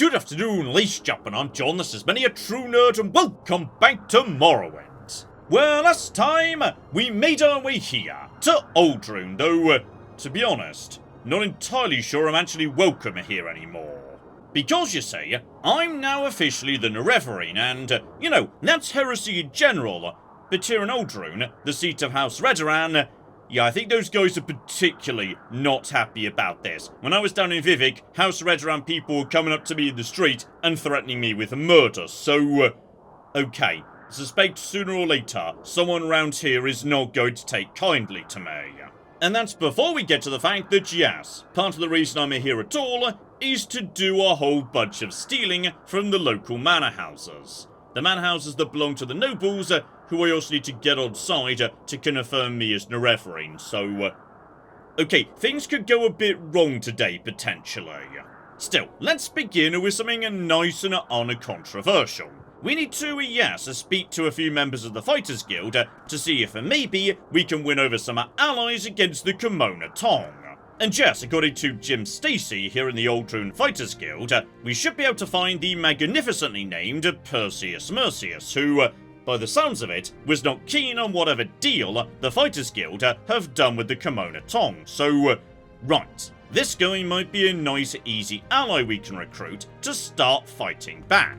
Good afternoon, ladies and gentlemen, I'm John, this is Many a True Nerd, and welcome back to Morrowind. Well, last time, we made our way here, to Uldrune, though, to be honest, not entirely sure I'm actually welcome here anymore. Because, you see, I'm now officially the Nerevarine, and, you know, that's heresy in general, but here in Uldrune, the seat of House Redoran, yeah, I think those guys are particularly not happy about this. When I was down in Vivek, House Redoran people were coming up to me in the street and threatening me with murder, so, okay. I suspect sooner or later, someone around here is not going to take kindly to me. And that's before we get to the fact that, yes, part of the reason I'm here at all is to do a whole bunch of stealing from the local manor houses. The manor houses that belong to the nobles, who I also need to get on side to confirm me as Nerevarine, so, okay, things could go a bit wrong today, potentially. Still, let's begin with something nice and uncontroversial. We need to, yes, speak to a few members of the Fighters Guild to see if maybe we can win over some allies against the Kimono Tong. And yes, according to Jim Stacy here in the Uldrune Fighters Guild, we should be able to find the magnificently named Perseus Mercius, who, by the sounds of it, was not keen on whatever deal the Fighters Guild have done with the Kimono Tong. So, right, this guy might be a nice, easy ally we can recruit to start fighting back.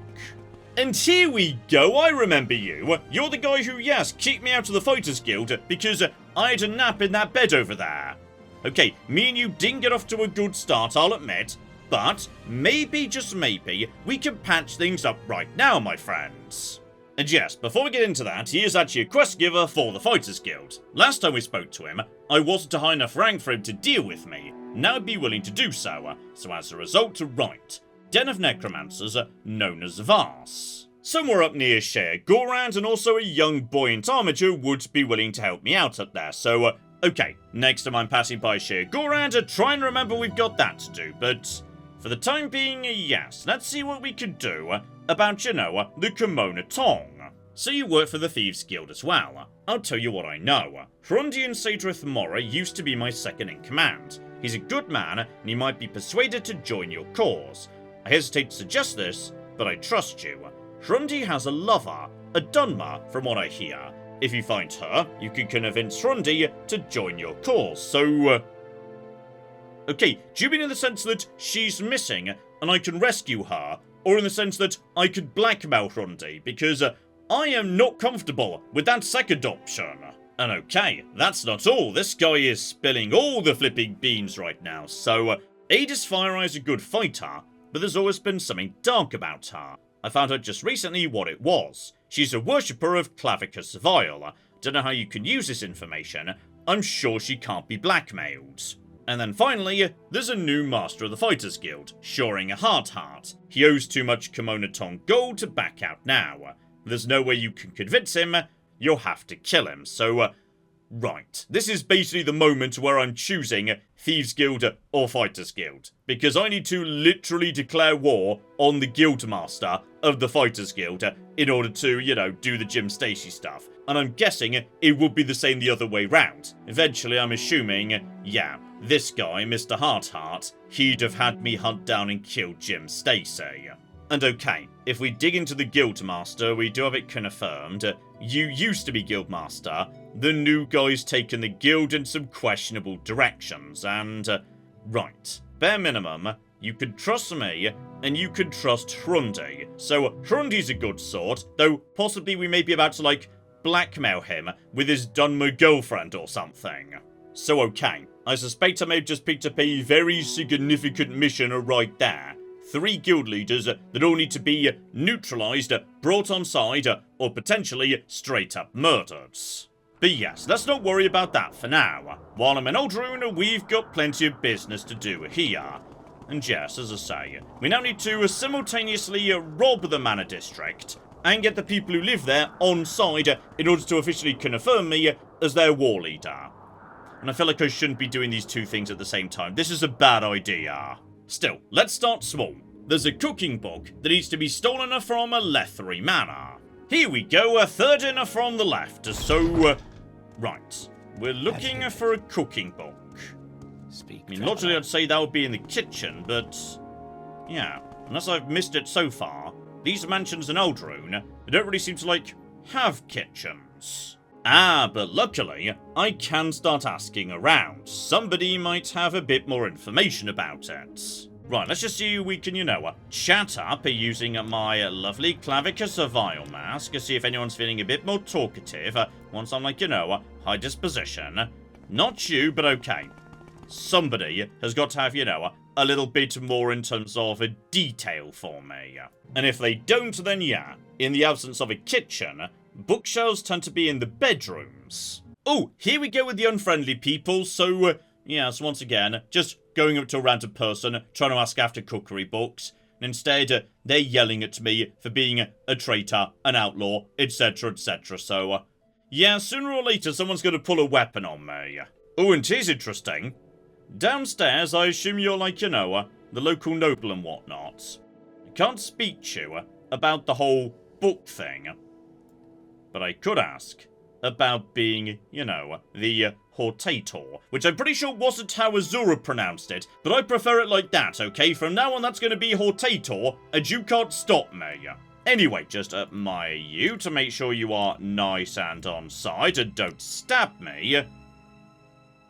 And here we go, I remember you. You're the guy who, yes, kicked me out of the Fighters Guild because I had a nap in that bed over there. Okay, me and you didn't get off to a good start, I'll admit, but maybe, just maybe, we can patch things up right now, my friends. And yes, before we get into that, he is actually a quest giver for the Fighters Guild. Last time we spoke to him, I wasn't a high enough rank for him to deal with me. Now I'd be willing to do so, so as a result, right. Den of Necromancers, known as Vars. Somewhere up near Share Gorand, and also a young buoyant armature would be willing to help me out up there, so, okay, next time I'm passing by Share Gorand, try and remember we've got that to do, but for the time being, yes, let's see what we can do about, you know, the Kimono Tong. So you work for the Thieves Guild as well. I'll tell you what I know. Hrundian Sadrith Mora used to be my second-in-command. He's a good man, and he might be persuaded to join your cause. I hesitate to suggest this, but I trust you. Hrundi has a lover, a Dunmer, from what I hear. If you find her, you can convince Hrundi to join your cause, so, okay, do you mean in the sense that she's missing, and I can rescue her? Or in the sense that I could blackmail Hrundi, because I am not comfortable with that second option. And okay, that's not all. This guy is spilling all the flipping beans right now, so Adis Fire is a good fighter, but there's always been something dark about her. I found out just recently what it was. She's a worshipper of Clavicus Vile. Don't know how you can use this information. I'm sure she can't be blackmailed. And then finally, there's a new master of the Fighters Guild, Shoring a Heart. He owes too much Kimono Tong gold to back out now. There's no way you can convince him, you'll have to kill him, so, right. This is basically the moment where I'm choosing Thieves Guild or Fighters Guild, because I need to literally declare war on the Guildmaster of the Fighters Guild in order to, you know, do the Jim Stacy stuff. And I'm guessing it will be the same the other way round. Eventually, I'm assuming, yeah, this guy, Mr. Heart, he'd have had me hunt down and kill Jim Stacy. And okay, if we dig into the Guildmaster, we do have it confirmed. You used to be Guildmaster. The new guy's taken the guild in some questionable directions, and, right. Bare minimum, you can trust me, and you can trust Hrundi. So, Hrundi's a good sort, though possibly we may be about to, like, blackmail him with his Dunmer girlfriend or something. So okay, I suspect I may have just picked up a very significant mission right there. 3 guild leaders that all need to be neutralised, brought on side, or potentially straight up murdered. But yes, let's not worry about that for now. While I'm in Uldrune, we've got plenty of business to do here. And yes, as I say, we now need to simultaneously rob the Manor District and get the people who live there on side in order to officially confirm me as their war leader. And I feel like I shouldn't be doing these two things at the same time. This is a bad idea. Still, let's start small. There's a cooking book that needs to be stolen from a Lethri Manor. Here we go, a third in from the left, so, right. We're looking for a cooking book. I mean, logically I'd say that would be in the kitchen, but, yeah. unless I've missed it so far, these mansions in Oldrune, they don't really seem to, like, have kitchens. Ah, but luckily, I can start asking around. Somebody might have a bit more information about it. Right, let's just see if we can, chat up using my lovely Clavicus Vile mask, see if anyone's feeling a bit more talkative once I'm, like, high disposition. Not you, but okay. Somebody has got to have, a little bit more in terms of a detail for me. And if they don't, then yeah, in the absence of a kitchen, bookshelves tend to be in the bedrooms. Oh, here we go with the unfriendly people, so, yes, once again, just going up to a random person, trying to ask after cookery books, and instead, they're yelling at me for being a traitor, an outlaw, etc, etc, so, yeah, sooner or later, someone's gonna pull a weapon on me. Oh, and here's interesting. Downstairs, I assume you're like, the local noble and whatnot. I can't speak to you about the whole book thing, but I could ask about being, the Hortator, which I'm pretty sure wasn't how Azura pronounced it, but I prefer it like that, okay? From now on, that's going to be Hortator, and you can't stop me. Anyway, just admire you to make sure you are nice and on side and don't stab me.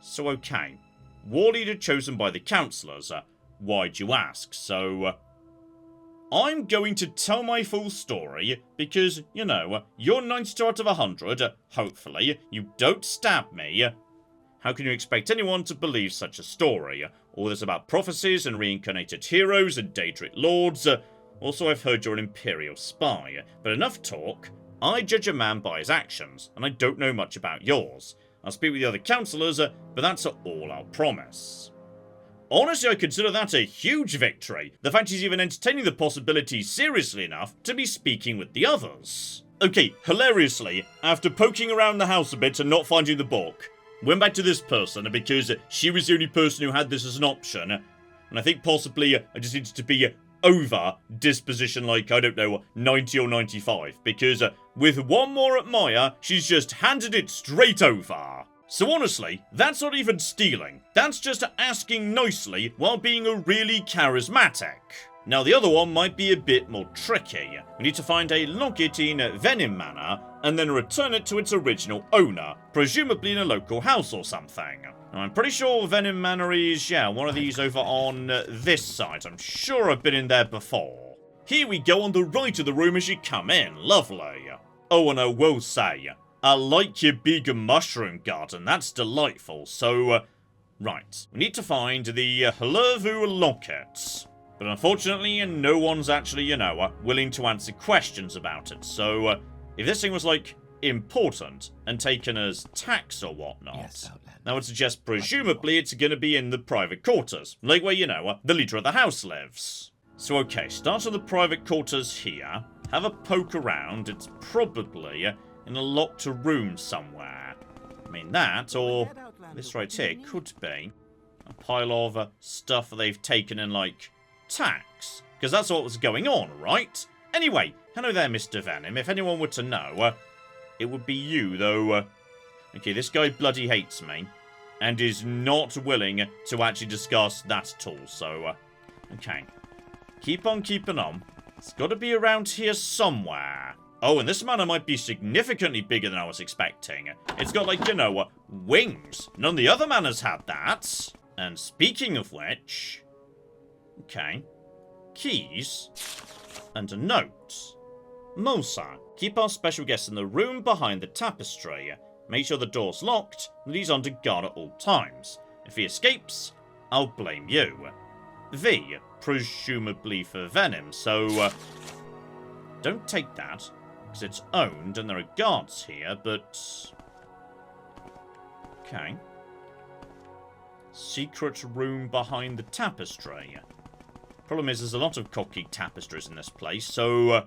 So, okay. War leader chosen by the councillors. Why'd you ask? So, I'm going to tell my full story because, you're 92 out of 100, hopefully, you don't stab me. How can you expect anyone to believe such a story? All this about prophecies and reincarnated heroes and Daedric lords. Also, I've heard you're an Imperial spy, but enough talk. I judge a man by his actions, and I don't know much about yours. I'll speak with the other councillors, but that's all I'll promise. Honestly, I consider that a huge victory. The fact he's even entertaining the possibility seriously enough to be speaking with the others. Okay, hilariously, after poking around the house a bit and not finding the book, went back to this person because she was the only person who had this as an option. And I think possibly I just needed to be over disposition like, I don't know, 90 or 95. Because with one more admire, she's just handed it straight over. So honestly, that's not even stealing. That's just asking nicely while being a really charismatic. Now the other one might be a bit more tricky. We need to find a locket in Venim Manor and then return it to its original owner, presumably in a local house or something. Now, I'm pretty sure Venim Manor is, one of these over on this side. I'm sure I've been in there before. Here we go on the right of the room as you come in. Lovely. Oh, and I will say, I like your big mushroom garden. That's delightful. So, right. We need to find the Hlervu locket. But unfortunately, no one's actually, willing to answer questions about it. So, if this thing was, like, important and taken as tax or whatnot, yes, I would suggest presumably it's going to be in the private quarters. Like where, the leader of the house lives. So, okay, start at the private quarters here. Have a poke around. It's probably in a locked room somewhere. I mean, that, or this right here, could be a pile of stuff that they've taken in, like, tax. Because that's what was going on, right? Anyway, hello there, Mr. Venim. If anyone were to know, it would be you, though. Okay, this guy bloody hates me. And is not willing to actually discuss that at all, so, okay. Keep on keeping on. It's got to be around here somewhere. Oh, and this manor might be significantly bigger than I was expecting. It's got, like, wings. None of the other manors had that. And speaking of which... Okay. Keys. And a note. Mosa, keep our special guest in the room behind the tapestry. Make sure the door's locked and he's under guard at all times. If he escapes, I'll blame you. V, presumably for Venim, so... don't take that, because it's owned and there are guards here, but... Okay. Secret room behind the tapestry. Problem is, there's a lot of cocky tapestries in this place, so... I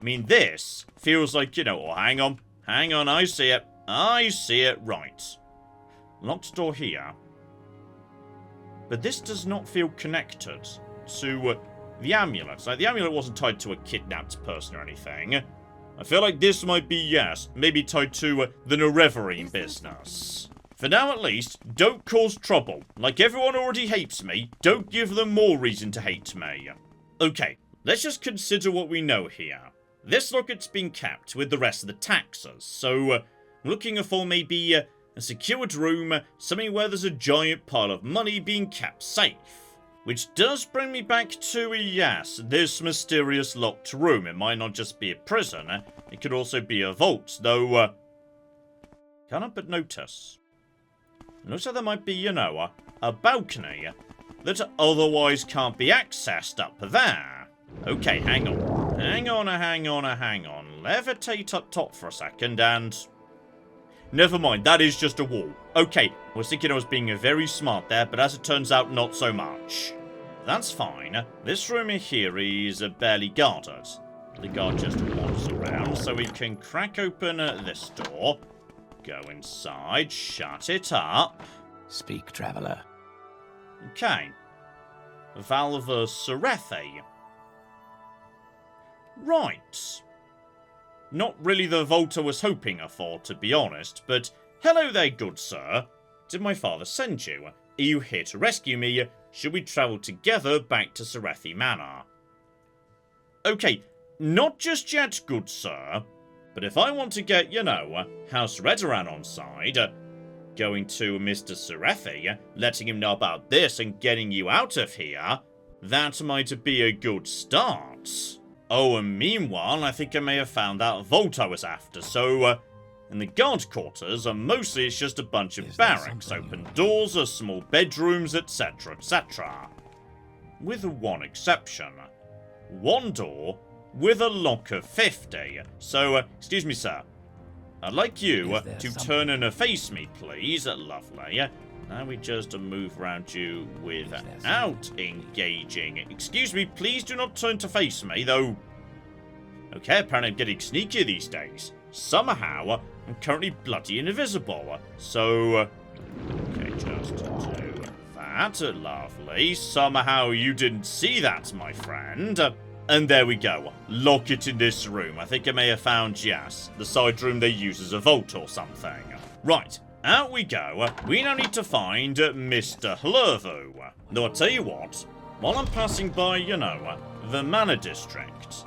mean, this feels like, oh, hang on, I see it, right. Locked door here. But this does not feel connected to the amulet. Like, the amulet wasn't tied to a kidnapped person or anything. I feel like this might be, yes, maybe tied to the Nerevarine business. For now, at least, don't cause trouble. Like everyone already hates me, don't give them more reason to hate me. Okay, let's just consider what we know here. This locket's been kept with the rest of the taxes, so looking for maybe a secured room, something where there's a giant pile of money being kept safe. Which does bring me back to, yes, this mysterious locked room. It might not just be a prison, it could also be a vault, though, can't help but notice. Looks like there might be, a balcony that otherwise can't be accessed up there. Okay, hang on. Hang on. Levitate up top for a second and... Never mind, that is just a wall. Okay, I was thinking I was being very smart there, but as it turns out, not so much. That's fine. This room here is barely guarded. The guard just wanders around, so we can crack open this door. Go inside, shut it up. Speak, traveller. Okay. Valve Sarethi. Right. Not really the vault I was hoping for, to be honest, but hello there, good sir. Did my father send you? Are you here to rescue me? Should we travel together back to Sarethi Manor? Okay, not just yet, good sir, but if I want to get, House Redoran on side, going to Mr. Sarethi, letting him know about this and getting you out of here, that might be a good start. Oh, and meanwhile, I think I may have found that vault I was after, so, in the guard quarters, mostly it's just a bunch of barracks, open doors, small bedrooms, etc., etc. With one exception. One door with a lock of 50. So, excuse me, sir. I'd like you to turn and face me, please. Lovely. Now we just move around you without engaging. Excuse me, please do not turn to face me, though. Okay, apparently I'm getting sneakier these days. Somehow, I'm currently bloody invisible. So, okay, just do that. Lovely. Somehow you didn't see that, my friend. And there we go. Lock it in this room. I think I may have found, yes, the side room they use as a vault or something. Right. Out we go. We now need to find Mr. Hlurvu. Though I'll tell you what, while I'm passing by, the Manor District.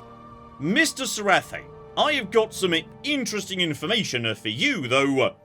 Mr. Sarethi, I have got some interesting information for you, though.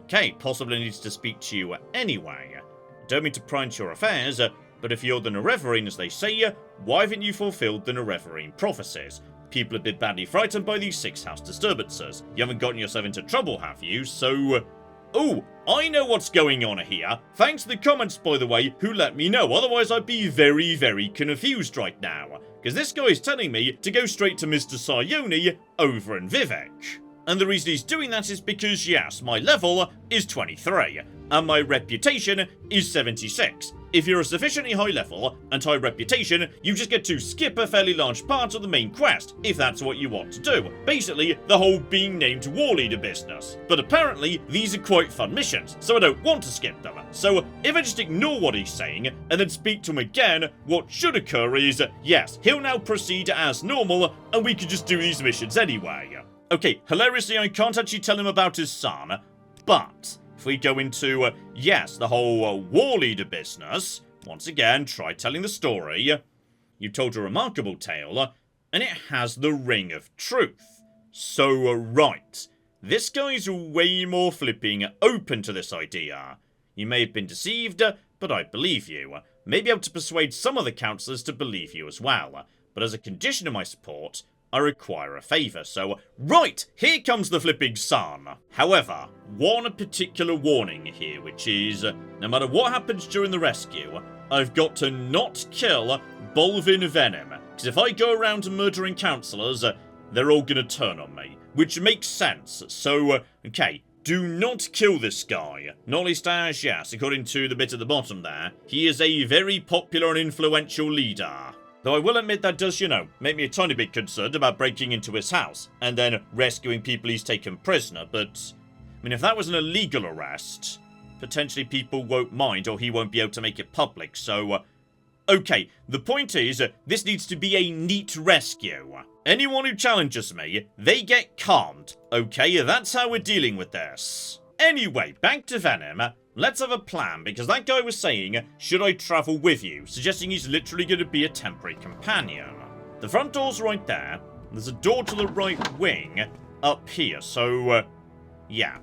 Okay, possibly needs to speak to you anyway. Don't mean to pry into your affairs, but if you're the Nerevarine, as they say, why haven't you fulfilled the Nerevarine prophecies? People have been badly frightened by these 6 house disturbances. You haven't gotten yourself into trouble, have you? So... Oh, I know what's going on here. Thanks to the comments, by the way, who let me know. Otherwise, I'd be very, very confused right now. Because this guy is telling me to go straight to Mr. Sayoni over in Vivek. And the reason he's doing that is because, yes, my level is 23. And my reputation is 76. If you're a sufficiently high level and high reputation, you just get to skip a fairly large part of the main quest, if that's what you want to do. Basically, the whole being named war leader business. But apparently, these are quite fun missions, so I don't want to skip them. So, if I just ignore what he's saying, and then speak to him again, what should occur is, yes, he'll now proceed as normal, and we can just do these missions anyway. Okay, hilariously, I can't actually tell him about his son, but... if we go into, yes, the whole war leader business, once again, try telling the story. You told a remarkable tale, and it has the ring of truth. So, right, this guy's way more flipping open to this idea. You may have been deceived, but I believe you. May be able to persuade some of the councillors to believe you as well. But as a condition of my support, I require a favour, so... right! Here comes the flipping sun! However, one particular warning here, which is... no matter what happens during the rescue, I've got to not kill Bolvyn Venim. Because if I go around murdering councillors, they're all gonna turn on me. Which makes sense, so... okay, do not kill this guy. Not least as, yes, according to the bit at the bottom there, he is a very popular and influential leader. Though I will admit that does, make me a tiny bit concerned about breaking into his house, and then rescuing people he's taken prisoner, but... I mean, if that was an illegal arrest, potentially people won't mind, or he won't be able to make it public, so... okay, the point is, this needs to be a neat rescue. Anyone who challenges me, they get calmed, okay? That's how we're dealing with this. Anyway, back to Venim. let's have a plan, because that guy was saying, should I travel with you? Suggesting he's literally going to be a temporary companion. The front door's right there. There's a door to the right wing up here, so, yeah.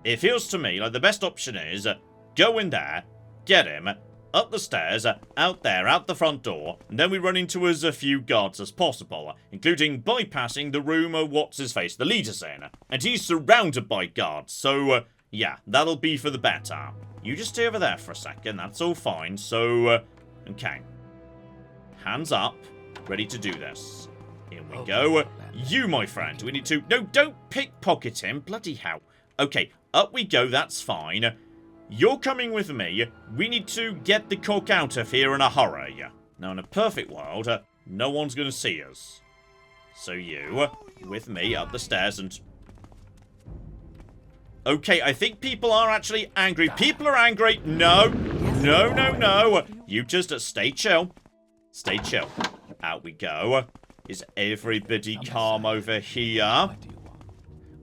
It feels to me like the best option is go in there, get him, up the stairs, out there, out the front door, and then we run into as a few guards as possible, including bypassing the room what's-his-face the leader's in. And he's surrounded by guards, so, yeah, that'll be for the better. You just stay over there for a second, that's all fine, so, okay. Hands up, ready to do this. Here we go. You, my friend, we need to... No, don't pickpocket him, bloody hell. Okay, up we go, that's fine. You're coming with me. We need to get the cock out of here in a hurry. Now, in a perfect world, no one's going to see us. So you, with me, up the stairs and... Okay, I think people are actually angry. People are angry. No. No, no, no. You just stay chill. Stay chill. Out we go. Is everybody calm over here?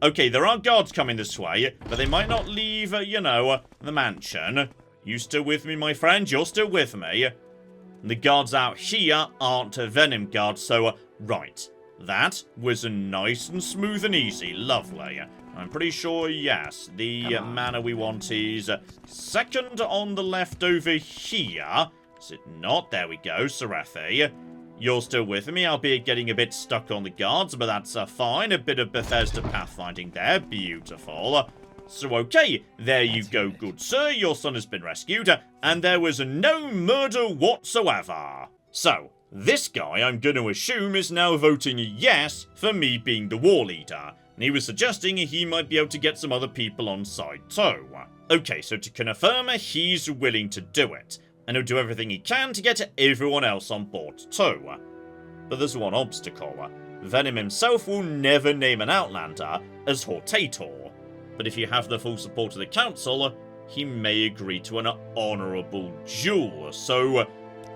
Okay, there are guards coming this way, but they might not leave, you know, the mansion. You still with me, my friend? You're still with me. And the guards out here aren't Venom guards, so, right. That was nice and smooth and easy. Lovely. I'm pretty sure, yes, the manor we want is second on the left over here. Is it not? There we go, Sarethi. You're still with me, albeit getting a bit stuck on the guards, but that's fine. A bit of Bethesda pathfinding there. Beautiful. So, okay, there you go, good sir. Your son has been rescued, and there was no murder whatsoever. So, this guy, I'm going to assume, is now voting yes for me being the war leader. And he was suggesting he might be able to get some other people on side too. Okay, so to confirm, he's willing to do it. And he'll do everything he can to get everyone else on board too. But there's one obstacle. Venom himself will never name an Outlander as Hortator. But if you have the full support of the council, he may agree to an honourable duel. So,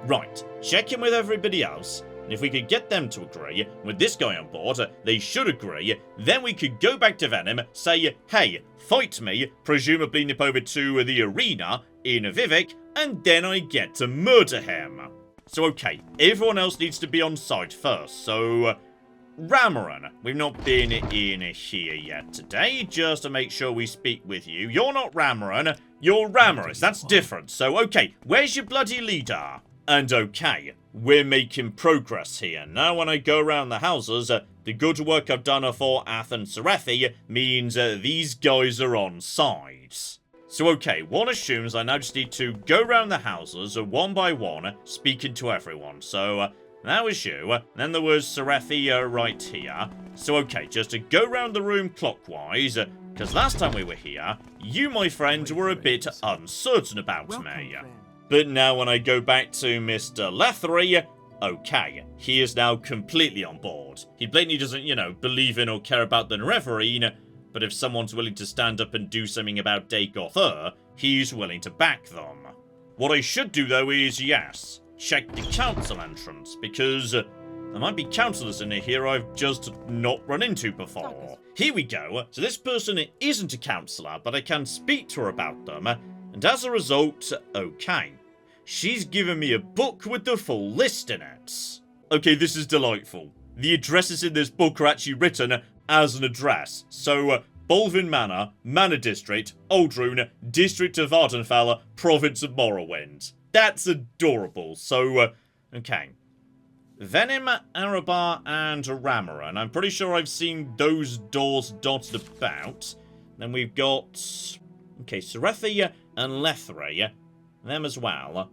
right, check in with everybody else. And if we could get them to agree, with this guy on board, they should agree, then we could go back to Venom, say, hey, fight me, presumably nip over to the arena in Vivek, and then I get to murder him. So okay, everyone else needs to be on site first, so... Ramaran, we've not been in here yet today, just to make sure we speak with you. You're not Ramaran, you're Ramaris, that's different. So okay, where's your bloody leader? And okay, we're making progress here. Now when I go around the houses, the good work I've done for Ath and Sarethi means these guys are on sides. So okay, one assumes I now just need to go around the houses one by one, speaking to everyone. So that was you. Then there was Sarethi right here. So okay, just to go around the room clockwise, because last time we were here, you, my friend, were a bit uncertain about me. But now when I go back to Mr. Lethery, okay, he is now completely on board. He blatantly doesn't, you know, believe in or care about the Nerevarine, but if someone's willing to stand up and do something about Dagoth, he's willing to back them. What I should do, though, is, yes, check the council entrance, because there might be councillors in here I've just not run into before. Here we go. So this person isn't a councillor, but I can speak to her about them, and as a result, okay. She's given me a book with the full list in it. Okay, this is delightful. The addresses in this book are actually written as an address. So, Bolvyn Manor, Manor District, Oldrune, District of Ardenfell, Province of Morrowind. That's adorable. So, okay. Venom, Arabar, and Ramaran. I'm pretty sure I've seen those doors dotted about. Then we've got... okay, Sarethi and Lethery. Them as well.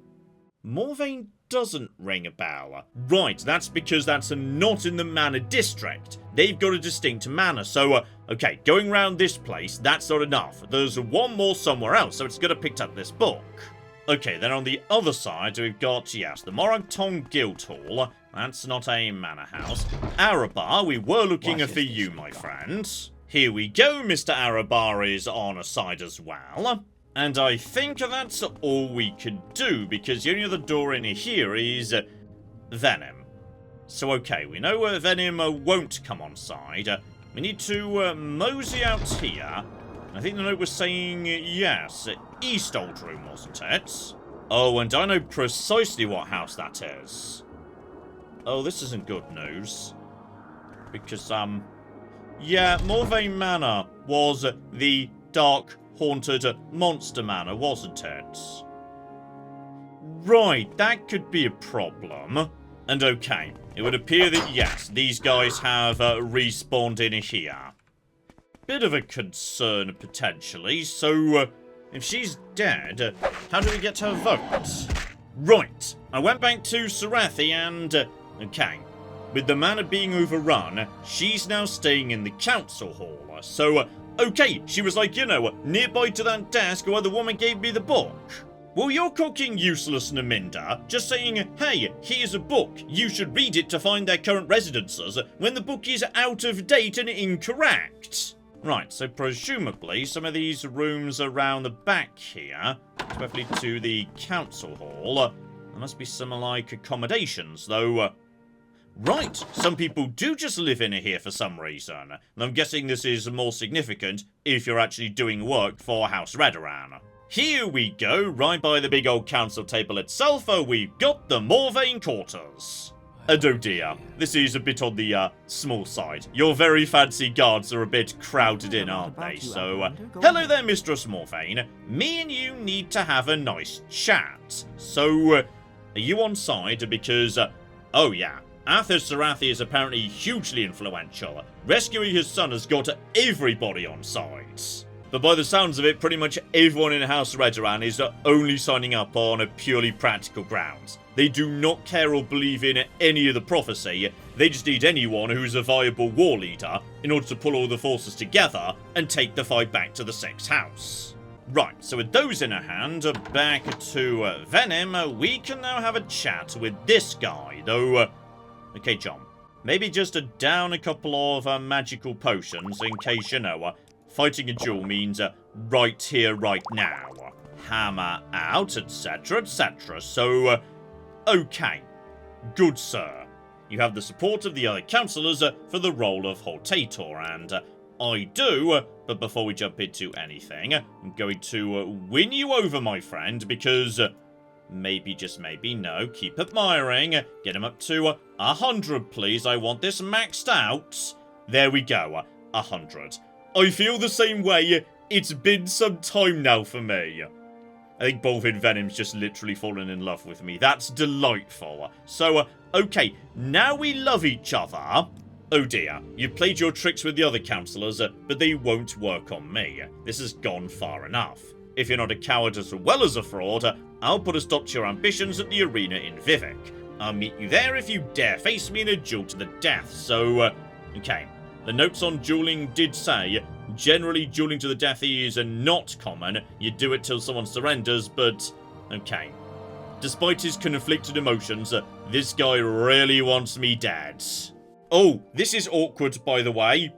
Morrowind doesn't ring a bell. Right, that's because that's not in the Manor District. They've got a distinct manor, so, okay, going around this place, that's not enough. There's one more somewhere else, so it's gonna pick up this book. Okay, then on the other side, we've got, yes, the Morrowind Guildhall. That's not a manor house. Arabar, we were looking for you, my friend. Here we go, Mr. Arabar is on a side as well. And I think that's all we could do, because the only other door in here is Venom. So okay, we know Venom won't come on side. We need to mosey out here, I think the note was saying, yes, East Oldroom, wasn't it? Oh, and I know precisely what house that is. Oh, this isn't good news. Because, yeah, Bolvyn Manor was the dark, haunted monster manor, wasn't it? Right, that could be a problem. And okay, it would appear that, yes, these guys have respawned in here. Bit of a concern, potentially. So, if she's dead, how do we get her vote? Right, I went back to Sarethi and, okay, with the manor being overrun, she's now staying in the council hall. So, okay, she was like, you know, nearby to that desk where the woman gave me the book. Well, you're cooking useless, Naminda, just saying, hey, here's a book, you should read it to find their current residences, when the book is out of date and incorrect. Right, so presumably some of these rooms around the back here, especially to the council hall, there must be some like accommodations, though. Right, some people do just live in here for some reason, and I'm guessing this is more significant if you're actually doing work for House Redoran. Here we go, right by the big old council table itself, we've got the Morrowind quarters. And oh dear, this is a bit on the small side. Your very fancy guards are a bit crowded in, aren't they? So, hello there, Mistress Morrowind. Me and you need to have a nice chat. So, are you on side? Because, oh yeah, Arthur Sarethi is apparently hugely influential. Rescuing his son has got everybody on side. But by the sounds of it, pretty much everyone in House Redoran is only signing up on a purely practical grounds. They do not care or believe in any of the prophecy, they just need anyone who's a viable war leader in order to pull all the forces together and take the fight back to the 6th house. Right, so with those in our hand, back to Venim, we can now have a chat with this guy, though, okay John, maybe just down a couple of magical potions in case, you know, fighting a duel means right here, right now. Hammer out, etc, etc. So, okay. Good sir. You have the support of the other councillors for the role of Hortator, and I do, but before we jump into anything, I'm going to win you over, my friend, because maybe, just maybe, no, keep admiring. Get him up to 100, please. I want this maxed out. There we go, 100. I feel the same way. It's been some time now for me. I think Bolvyn Venim's just literally fallen in love with me. That's delightful. So, okay, now we love each other. Oh dear, you've played your tricks with the other councillors, but they won't work on me. This has gone far enough. If you're not a coward as well as a fraud, I'll put a stop to your ambitions at the arena in Vivek. I'll meet you there if you dare face me in a duel to the death. So, okay. The notes on dueling did say, generally dueling to the death is not common. You do it till someone surrenders, but okay. Despite his conflicted emotions, this guy really wants me dead. Oh, this is awkward, by the way.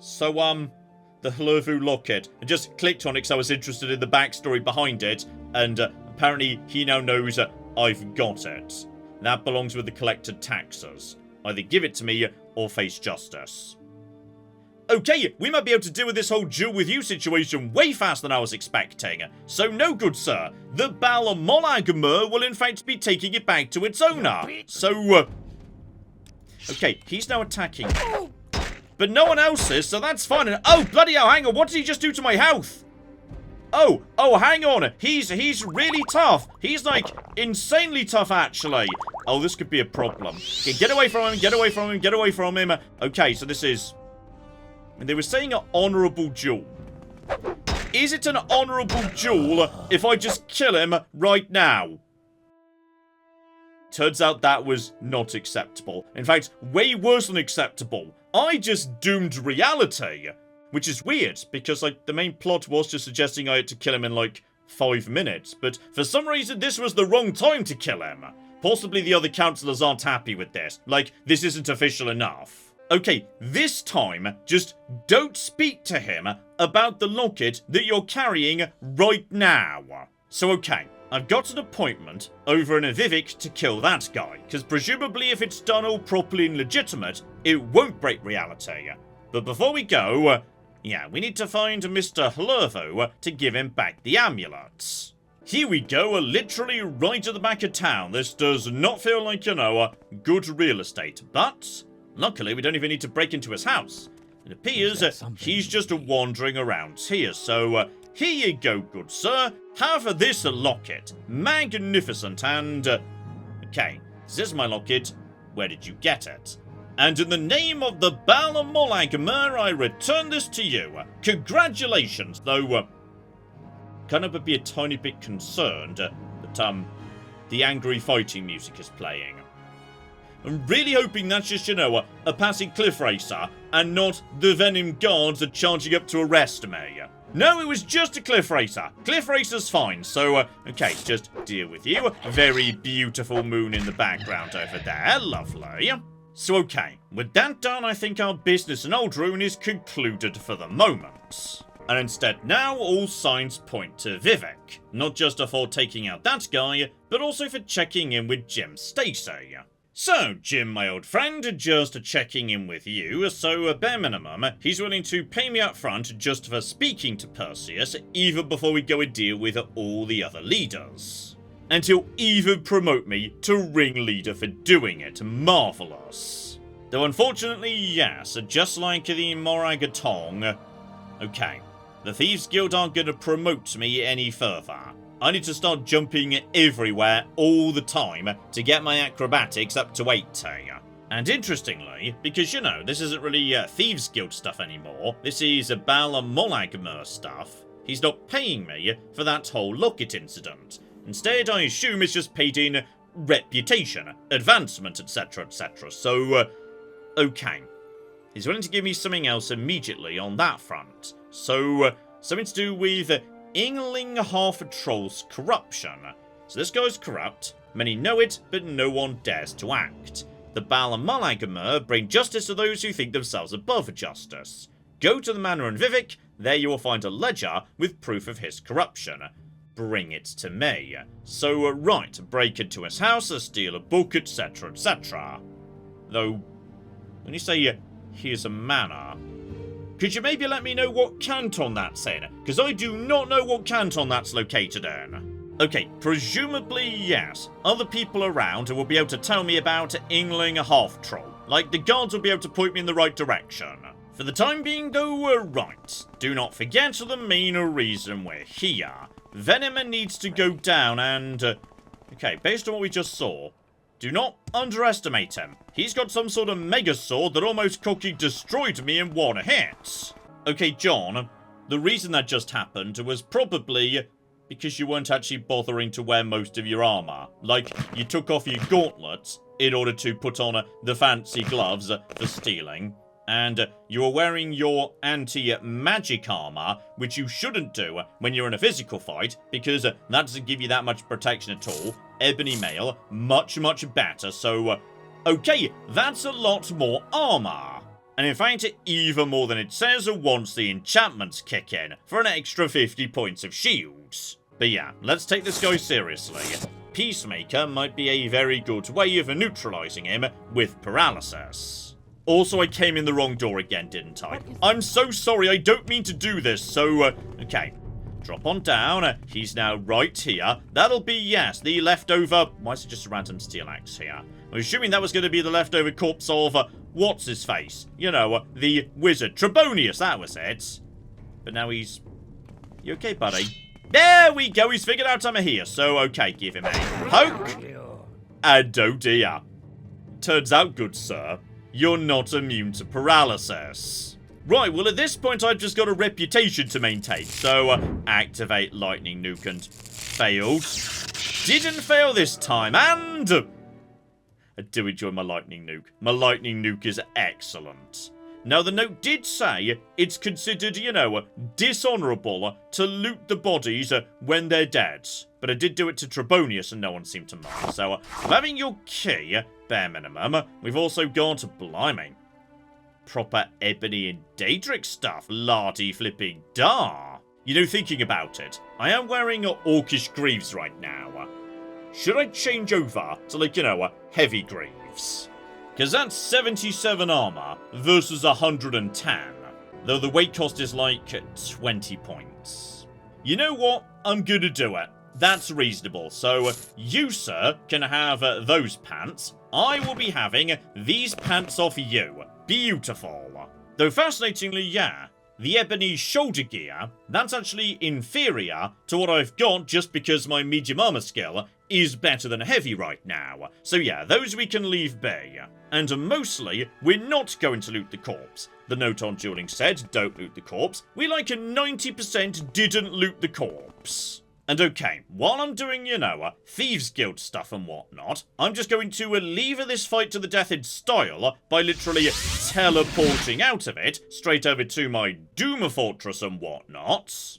So, the Hlavu locket. I just clicked on it because I was interested in the backstory behind it, and apparently he now knows I've got it. That belongs with the collected taxes. Either give it to me or face justice. Okay, we might be able to deal with this whole duel with you situation way faster than I was expecting. So no, good sir, the Bal Molagmur will in fact be taking it back to its owner. So, okay, he's now attacking me. But no one else is, so that's fine. And, oh, bloody hell, hang on, what did he just do to my health? Oh, hang on, he's really tough. He's, like, insanely tough, actually. Oh, this could be a problem. Okay, get away from him, get away from him, get away from him. Okay, so this is... And they were saying an honourable duel. Is it an honourable duel if I just kill him right now? Turns out that was not acceptable. In fact, way worse than acceptable. I just doomed reality. Which is weird, because like the main plot was just suggesting I had to kill him in like 5 minutes. But for some reason this was the wrong time to kill him. Possibly the other councillors aren't happy with this. Like, this isn't official enough. Okay, this time, just don't speak to him about the locket that you're carrying right now. So okay, I've got an appointment over in Vivek to kill that guy, because presumably if it's done all properly and legitimate, it won't break reality. But before we go, Yeah, we need to find Mr. Hlurvo to give him back the amulets. Here we go, literally right at the back of town. This does not feel like, good real estate. But, luckily, we don't even need to break into his house. It appears he's just wandering around here. So, here you go, good sir. Have this locket. Magnificent and... okay, this is my locket. Where did you get it? And in the name of the Baal Molagmer, I return this to you. Congratulations, though... kind of be a tiny bit concerned that, the angry fighting music is playing. I'm really hoping that's just, a passing cliff racer, and not the Venom guards are charging up to arrest me. No, it was just a cliff racer. Cliff racer's fine, so, okay, just deal with you. Very beautiful moon in the background over there, lovely. So, okay, with that done, I think our business in Oldrune is concluded for the moment. And instead now, all signs point to Vivek. Not just for taking out that guy, but also for checking in with Jim Stacy. So, Jim, my old friend, just checking in with you, so bare minimum, he's willing to pay me up front just for speaking to Perseus, even before we go and deal with all the other leaders. And he'll even promote me to ringleader for doing it. Marvellous. Though unfortunately, yes, just like the Moragatong. Okay, the Thieves Guild aren't going to promote me any further. I need to start jumping everywhere all the time to get my acrobatics up to 80. And interestingly, because, this isn't really Thieves Guild stuff anymore, this is Baal Molagmer stuff, he's not paying me for that whole locket incident. Instead, I assume it's just paid in reputation, advancement, etc, etc. So, okay. He's willing to give me something else immediately on that front. So, something to do with Ingling Half-Troll's corruption. So this guy's corrupt, many know it, but no one dares to act. The Baal Molagmer bring justice to those who think themselves above justice. Go to the Manor in Vivek, there you will find a ledger with proof of his corruption. Bring it to me. So, right, break into his house, steal a book, etc, etc. Though, when you say here's a manor, could you maybe let me know what canton that's in? Because I do not know what canton that's located in. Okay, presumably yes. Other people around will be able to tell me about Ingling Half-Troll. Like, the guards will be able to point me in the right direction. For the time being, though, right. Do not forget the main reason we're here. Venom needs to go down and... okay, based on what we just saw, do not underestimate him. He's got some sort of mega sword that almost cookie destroyed me in one hit. Okay, John, the reason that just happened was probably because you weren't actually bothering to wear most of your armor. Like, you took off your gauntlets in order to put on the fancy gloves for stealing. And you were wearing your anti-magic armor, which you shouldn't do when you're in a physical fight, because that doesn't give you that much protection at all. Ebony mail, much, much better, so, okay, that's a lot more armor. And in fact, even more than it says once the enchantments kick in, for an extra 50 points of shields. But yeah, let's take this guy seriously. Peacemaker might be a very good way of neutralizing him with paralysis. Also, I came in the wrong door again, didn't I? I'm so sorry, I don't mean to do this, so, okay. Drop on down, he's now right here. That'll be, yes, the leftover... why is it just a random steel axe here? I'm assuming that was going to be the leftover corpse of, what's-his-face? The wizard. Trebonius, that was it. But now he's... you okay, buddy? There we go, he's figured out I'm here, so, okay, give him a poke. And oh dear. Turns out, good sir, you're not immune to paralysis. Right, well at this point I've just got a reputation to maintain, so activate lightning nuke and failed. Didn't fail this time, and I do enjoy my lightning nuke. My lightning nuke is excellent. Now the note did say it's considered, dishonourable to loot the bodies when they're dead. But I did do it to Trebonius and no one seemed to mind, so I'm having your key, bare minimum. We've also got, blimey, proper Ebony and Daedric stuff, lardy flipping dar. Thinking about it, I am wearing Orcish Greaves right now. Should I change over to, heavy Greaves? Because that's 77 armor versus 110. though the weight cost is like 20 points. You know what? I'm gonna do it. That's reasonable. So you, sir, can have those pants. I will be having these pants off you. Beautiful. Though fascinatingly, yeah, the ebony shoulder gear, that's actually inferior to what I've got just because my medium armor skill is better than heavy right now. So yeah, those we can leave be. And mostly, we're not going to loot the corpse. The note on dueling said, don't loot the corpse. We like a 90% didn't loot the corpse. And okay, while I'm doing, you know, Thieves Guild stuff and whatnot, I'm just going to leave this fight to the death in style by literally teleporting out of it, straight over to my Doom Fortress and whatnot.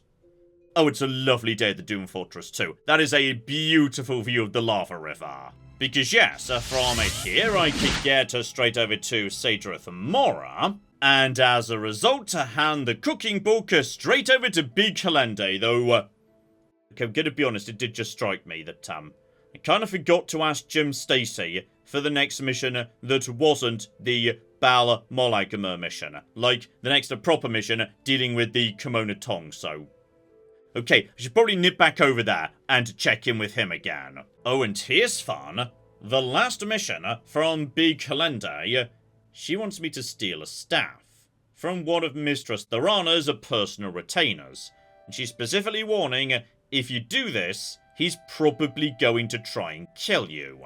Oh, it's a lovely day at the Doom Fortress too. That is a beautiful view of the lava river. Because yes, from here I could get straight over to Sarethi Mora, and as a result to hand the cooking book straight over to Big Helende, though... Okay, I'm gonna be honest, it did just strike me that, I kind of forgot to ask Jim Stacy for the next mission that wasn't the Bal Molagamer mission. Like, the next proper mission dealing with the Kimono Tong, so... Okay, I should probably nip back over there and check in with him again. Oh, and here's fun. The last mission from Big Helende, she wants me to steal a staff from one of Mistress Thorana's personal retainers. And she's specifically warning, if you do this, he's probably going to try and kill you.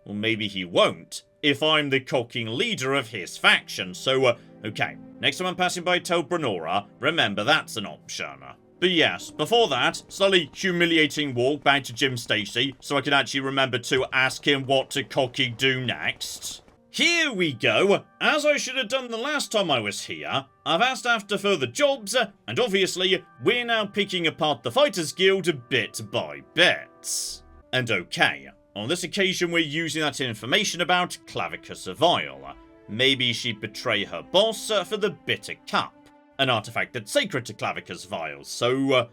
Well, maybe he won't, if I'm the cocking leader of his faction, so, okay. Next time I'm passing by Tel Brenora, remember that's an option. But yes, before that, slightly humiliating walk back to Jim Stacy, so I can actually remember to ask him what to cocky do next. Here we go. As I should have done the last time I was here, I've asked after further jobs, and obviously, we're now picking apart the Fighters Guild bit by bit. And okay, on this occasion we're using that information about Clavicus Vile. Maybe she'd betray her boss for the Bitter Cup, an artifact that's sacred to Clavicus Vile, so,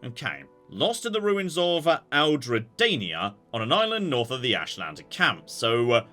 okay. Lost in the ruins of Aldredania on an island north of the Ashland camp, so,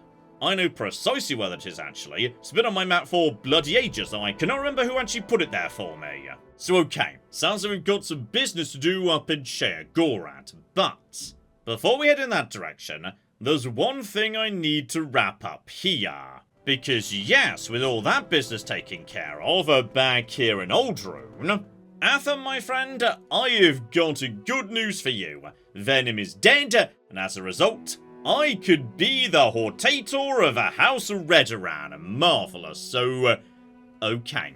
I know precisely where that is, actually. It's been on my map for bloody ages, and I cannot remember who actually put it there for me. So okay, sounds like we've got some business to do up in Shea Gorat, but before we head in that direction, there's one thing I need to wrap up here. Because yes, with all that business taken care of, back here in Oldrune, Athen, my friend, I have got good news for you. Venim is dead, and as a result, I could be the Hortator of a House Redoran. Marvellous. So, okay.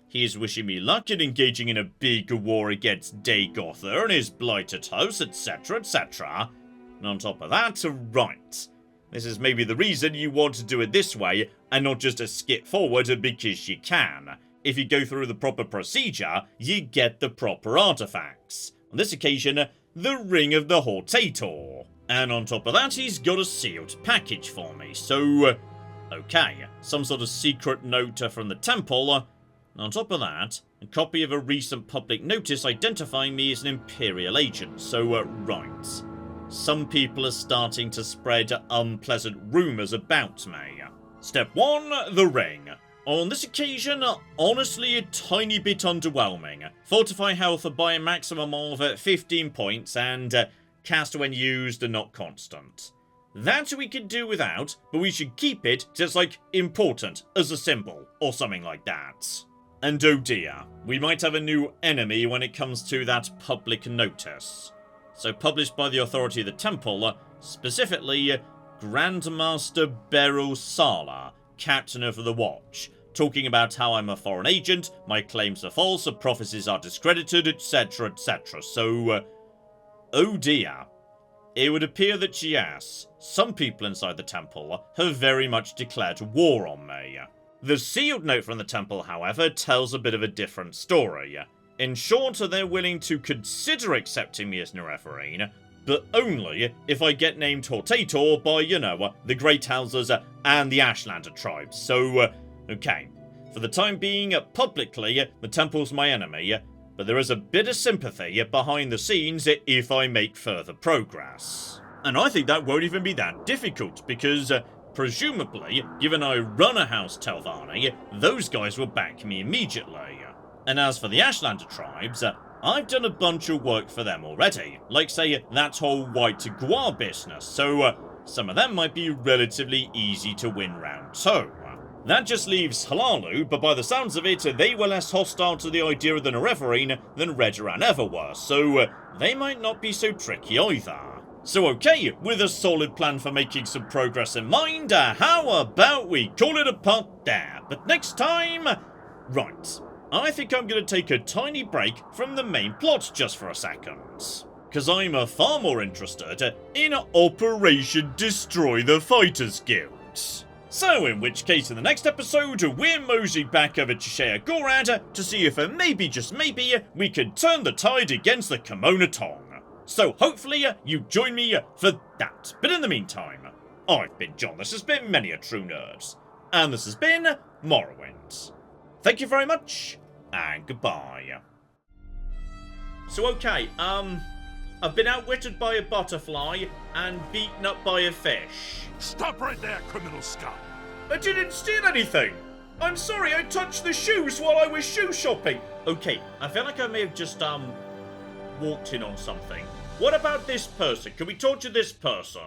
He is wishing me luck in engaging in a big war against Daygother and his blighted house, etc, etc. And on top of that, right. This is maybe the reason you want to do it this way, and not just skip forward because you can. If you go through the proper procedure, you get the proper artifacts. On this occasion, the Ring of the Hortator. And on top of that, he's got a sealed package for me, so... okay, some sort of secret note from the temple. And on top of that, a copy of a recent public notice identifying me as an Imperial agent, so, right. Some people are starting to spread unpleasant rumours about me. Step 1, the ring. On this occasion, honestly a tiny bit underwhelming. Fortify health by a maximum of 15 points and cast when used and not constant. That we can do without, but we should keep it just like important as a symbol or something like that. And oh dear, we might have a new enemy when it comes to that public notice. So published by the authority of the temple, specifically Grandmaster Beryl Sala, Captain of the Watch, talking about how I'm a foreign agent, my claims are false, prophecies are discredited, etc, etc. So, oh dear. It would appear that yes, some people inside the temple have very much declared war on me. The sealed note from the temple, however, tells a bit of a different story. In short, they're willing to consider accepting me as Nerevarine, but only if I get named Hortator by, you know, the Great Houses and the Ashlander tribes. So, okay. For the time being, publicly, the temple's my enemy, but there is a bit of sympathy behind the scenes if I make further progress. And I think that won't even be that difficult, because presumably, given I run a House Telvanni, those guys will back me immediately. And as for the Ashlander tribes, I've done a bunch of work for them already, like say that whole White Guar business, so some of them might be relatively easy to win round too. That just leaves Halalu, but by the sounds of it, they were less hostile to the idea of the Nerevarine than Redoran ever were, so they might not be so tricky either. So okay, with a solid plan for making some progress in mind, how about we call it a part there? But next time... Right, I think I'm going to take a tiny break from the main plot just for a second. Because I'm far more interested in Operation Destroy the Fighters Guild. So in which case in the next episode, we're moseying back over to Shea Gorad to see if maybe, just maybe, we can turn the tide against the Kimono Tong. So hopefully you join me for that. But in the meantime, I've been John, this has been Many a True Nerds, and this has been Morrowind. Thank you very much, and goodbye. So okay, I've been outwitted by a butterfly and beaten up by a fish. Stop right there, criminal scum! I didn't steal anything! I'm sorry, I touched the shoes while I was shoe shopping! Okay, I feel like I may have just, walked in on something. What about this person? Can we talk to this person?